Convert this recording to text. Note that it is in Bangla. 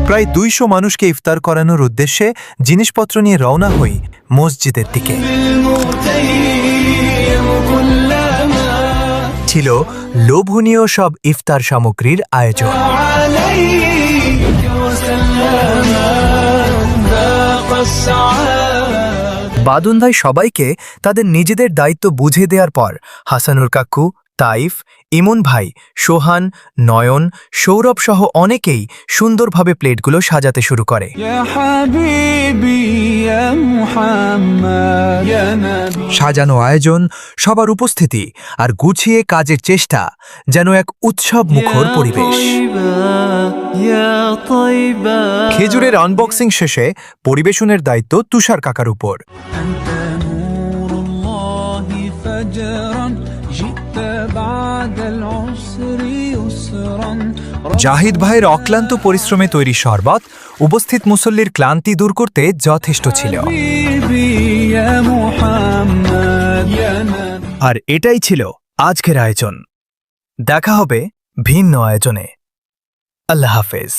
প্রায় 200 মানুষকে ইফতার করানোর উদ্দেশ্যে জিনিসপত্র নিয়ে রওনা হই মসজিদের দিকে। ছিল লোভনীয় সব ইফতার সামগ্রীর আয়োজন। বাদুন ভাই সবাইকে তাদের নিজেদের দায়িত্ব বুঝে দেওয়ার পর হাসানুর কাকু, তাইফ, ইমন ভাই, সোহান, নয়ন, সৌরভ সহ অনেকেই সুন্দরভাবে প্লেটগুলো সাজাতে শুরু করে। সাজানো আয়োজন, সবার উপস্থিতি আর গুছিয়ে কাজের চেষ্টা যেন এক উৎসব মুখর পরিবেশ। খেজুরের আনবক্সিং শেষে পরিবেশনের দায়িত্ব তুষার কাকার উপর। জাহিদ ভাইয়ের অক্লান্ত পরিশ্রমে তৈরি শরবত উপস্থিত মুসল্লির ক্লান্তি দূর করতে যথেষ্ট ছিল। আর এটাই ছিল আজকের আয়োজন। দেখা হবে ভিন্ন আয়োজনে। আল্লাহ হাফেজ।